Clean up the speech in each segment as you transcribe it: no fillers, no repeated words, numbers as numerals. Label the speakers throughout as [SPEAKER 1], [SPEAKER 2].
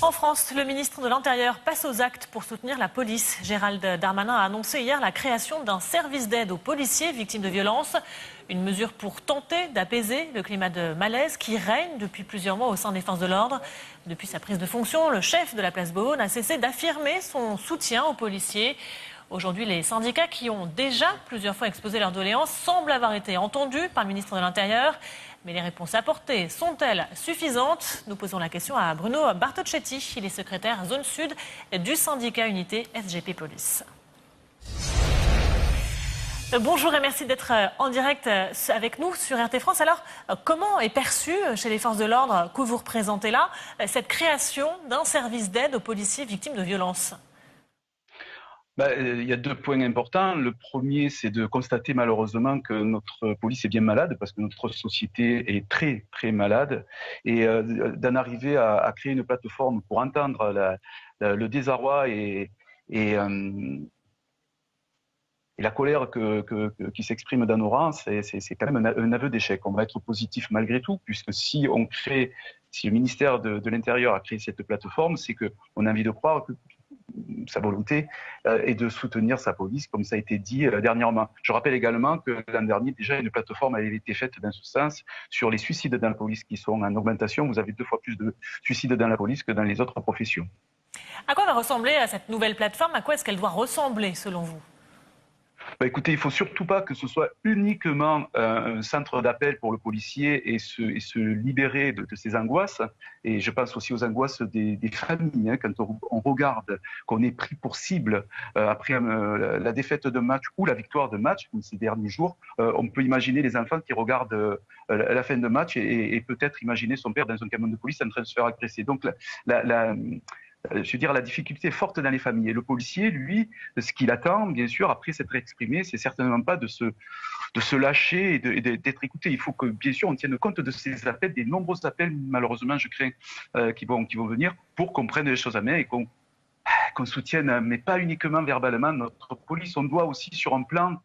[SPEAKER 1] En France, le ministre de l'Intérieur passe aux actes pour soutenir la police. Gérald Darmanin a annoncé hier la création d'un service d'aide aux policiers victimes de violences. Une mesure pour tenter d'apaiser le climat de malaise qui règne depuis plusieurs mois au sein des forces de l'ordre. Depuis sa prise de fonction, le chef de la place Beaune n'a cessé d'affirmer son soutien aux policiers. Aujourd'hui, les syndicats qui ont déjà plusieurs fois exposé leurs doléances semblent avoir été entendus par le ministre de l'Intérieur. Mais les réponses apportées sont-elles suffisantes? Nous posons la question à Bruno Bartocchetti. Il est secrétaire zone sud du syndicat Unité SGP Police. Bonjour et merci d'être en direct avec nous sur RT France. Alors, comment est perçue chez les forces de l'ordre que vous représentez là cette création d'un service d'aide aux policiers victimes de violences?
[SPEAKER 2] Il y a deux points importants. Le premier, c'est de constater malheureusement que notre police est bien malade, parce que notre société est très, très malade. Et d'en arriver à créer une plateforme pour entendre le désarroi et la colère qui s'exprime dans nos rangs, c'est quand même un aveu d'échec. On va être positif malgré tout, puisque si le ministère de l'Intérieur a créé cette plateforme, c'est qu'on a envie de croire que sa volonté est de soutenir sa police, comme ça a été dit dernièrement. Je rappelle également que l'an dernier, déjà, une plateforme avait été faite dans ce sens sur les suicides dans la police qui sont en augmentation. Vous avez 2 fois plus de suicides dans la police que dans les autres professions.
[SPEAKER 1] À quoi va ressembler cette nouvelle plateforme? À quoi est-ce qu'elle doit ressembler selon vous?
[SPEAKER 2] Écoutez, il ne faut surtout pas que ce soit uniquement un centre d'appel pour le policier et se libérer de ses angoisses. Et je pense aussi aux angoisses des familles. Quand on regarde qu'on est pris pour cible après la défaite de match ou la victoire de match, comme ces derniers jours, on peut imaginer les enfants qui regardent la fin de match et peut-être imaginer son père dans un camion de police en train de se faire agresser. Donc je veux dire, la difficulté est forte dans les familles. Et le policier, lui, ce qu'il attend, bien sûr, après s'être exprimé, c'est certainement pas de se lâcher et d'être écouté. Il faut que, bien sûr, on tienne compte de ces appels, des nombreux appels, malheureusement, je crains, qui vont venir, pour qu'on prenne les choses à main et qu'on soutienne, mais pas uniquement verbalement, notre police. On doit aussi, sur un plan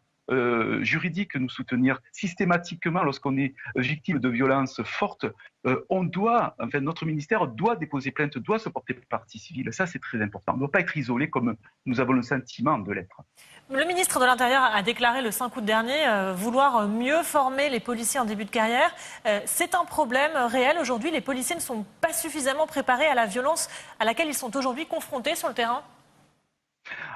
[SPEAKER 2] juridique, nous soutenir systématiquement lorsqu'on est victime de violences fortes. Notre ministère doit déposer plainte, doit se porter partie civile. Ça, c'est très important. On ne doit pas être isolé comme nous avons le sentiment de l'être.
[SPEAKER 1] Le ministre de l'Intérieur a déclaré le 5 août dernier vouloir mieux former les policiers en début de carrière. C'est un problème réel aujourd'hui. Les policiers ne sont pas suffisamment préparés à la violence à laquelle ils sont aujourd'hui confrontés sur le terrain.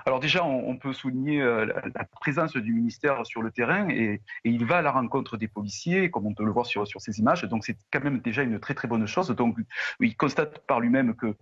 [SPEAKER 2] Alors déjà, on peut souligner la présence du ministère sur le terrain et il va à la rencontre des policiers, comme on peut le voir sur ces images. Donc c'est quand même déjà une très très bonne chose. Donc il constate par lui-même que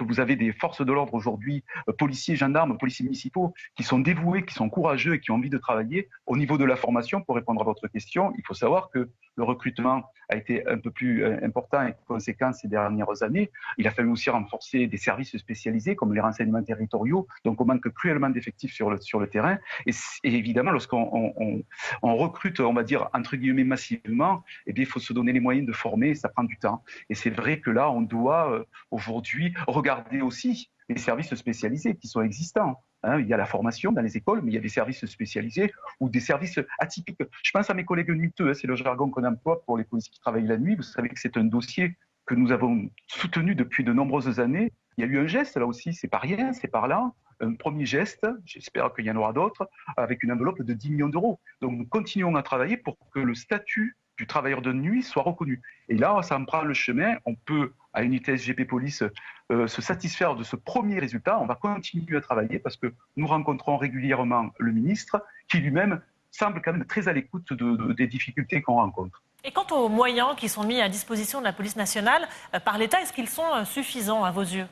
[SPEAKER 2] vous avez des forces de l'ordre aujourd'hui, policiers, gendarmes, policiers municipaux, qui sont dévoués, qui sont courageux et qui ont envie de travailler. Au niveau de la formation, pour répondre à votre question, il faut savoir que le recrutement a été un peu plus important et conséquent ces dernières années. Il a fallu aussi renforcer des services spécialisés comme les renseignements territoriaux. Donc on manque cruellement d'effectifs sur le terrain. Et évidemment, lorsqu'on recrute, on va dire, entre guillemets, massivement, eh bien, il faut se donner les moyens de former, ça prend du temps. Et c'est vrai que là, on doit aujourd'hui regarder aussi les services spécialisés qui sont existants. Il y a la formation dans les écoles, mais il y a des services spécialisés ou des services atypiques. Je pense à mes collègues nuiteux, c'est le jargon qu'on emploie pour les policiers qui travaillent la nuit. Vous savez que c'est un dossier que nous avons soutenu depuis de nombreuses années. Il y a eu un geste là aussi, c'est pas rien, c'est par là. Un premier geste, j'espère qu'il y en aura d'autres, avec une enveloppe de 10 millions d'euros. Donc nous continuons à travailler pour que le statut du travailleur de nuit soit reconnu. Et là, ça en prend le chemin. On peut, à Unité SGP Police, se satisfaire de ce premier résultat. On va continuer à travailler parce que nous rencontrons régulièrement le ministre qui lui-même semble quand même très à l'écoute des difficultés qu'on rencontre.
[SPEAKER 1] Et quant aux moyens qui sont mis à disposition de la police nationale par l'État, est-ce qu'ils sont suffisants à vos yeux?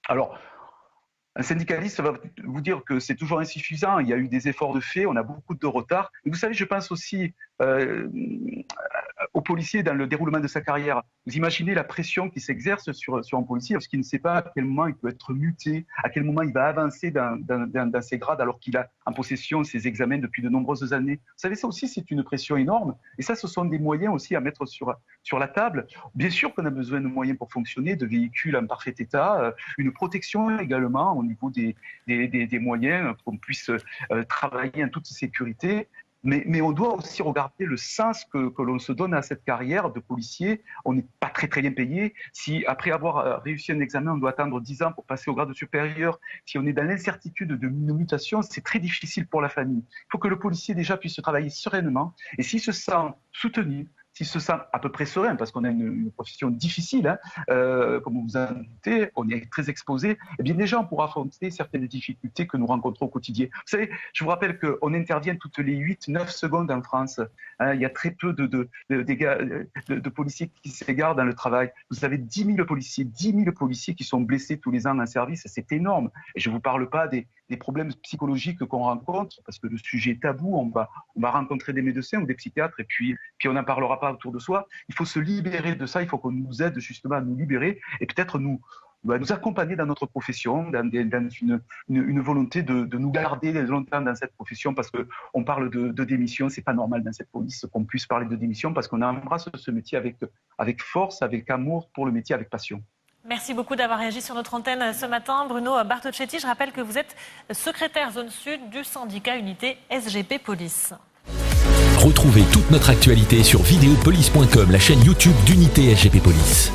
[SPEAKER 2] Alors, un syndicaliste va vous dire que c'est toujours insuffisant. Il y a eu des efforts de fait, on a beaucoup de retard. Et vous savez, je pense aussi aux policiers dans le déroulement de sa carrière. Vous imaginez la pression qui s'exerce sur un policier parce qu'il ne sait pas à quel moment il peut être muté, à quel moment il va avancer dans ses grades alors qu'il a en possession ses examens depuis de nombreuses années. Vous savez, ça aussi, c'est une pression énorme. Et ça, ce sont des moyens aussi à mettre sur la table. Bien sûr qu'on a besoin de moyens pour fonctionner, de véhicules en parfait état, une protection également au niveau des moyens, qu'on puisse travailler en toute sécurité. Mais on doit aussi regarder le sens que l'on se donne à cette carrière de policier. On n'est pas très bien payé. Si après avoir réussi un examen, on doit attendre 10 ans pour passer au grade supérieur, si on est dans l'incertitude de mutation, c'est très difficile pour la famille. Il faut que le policier déjà puisse travailler sereinement. Et s'il se sent soutenu, s'il se sent à peu près serein, parce qu'on a une profession difficile, hein, comme vous vous en doutez, on est très exposé, eh bien déjà on pourra affronter certaines difficultés que nous rencontrons au quotidien. Vous savez, je vous rappelle qu'on intervient toutes les 8-9 secondes en France. Hein, il y a très peu de policiers qui s'égarent dans le travail. Vous avez 10 000 policiers qui sont blessés tous les ans en service, c'est énorme. Et je ne vous parle pas des problèmes psychologiques qu'on rencontre, parce que le sujet est tabou, on va rencontrer des médecins ou des psychiatres, et puis on n'en parlera pas autour de soi. Il faut se libérer de ça, il faut qu'on nous aide justement à nous libérer, et peut-être nous accompagner dans notre profession, dans une volonté de nous garder longtemps dans cette profession, parce qu'on parle de démission, c'est pas normal dans cette police qu'on puisse parler de démission, parce qu'on embrasse ce métier avec force, avec amour pour le métier, avec passion.
[SPEAKER 1] Merci beaucoup d'avoir réagi sur notre antenne ce matin. Bruno Bartocchetti, je rappelle que vous êtes secrétaire zone sud du syndicat Unité SGP Police.
[SPEAKER 3] Retrouvez toute notre actualité sur videopolice.com, la chaîne YouTube d'Unité SGP Police.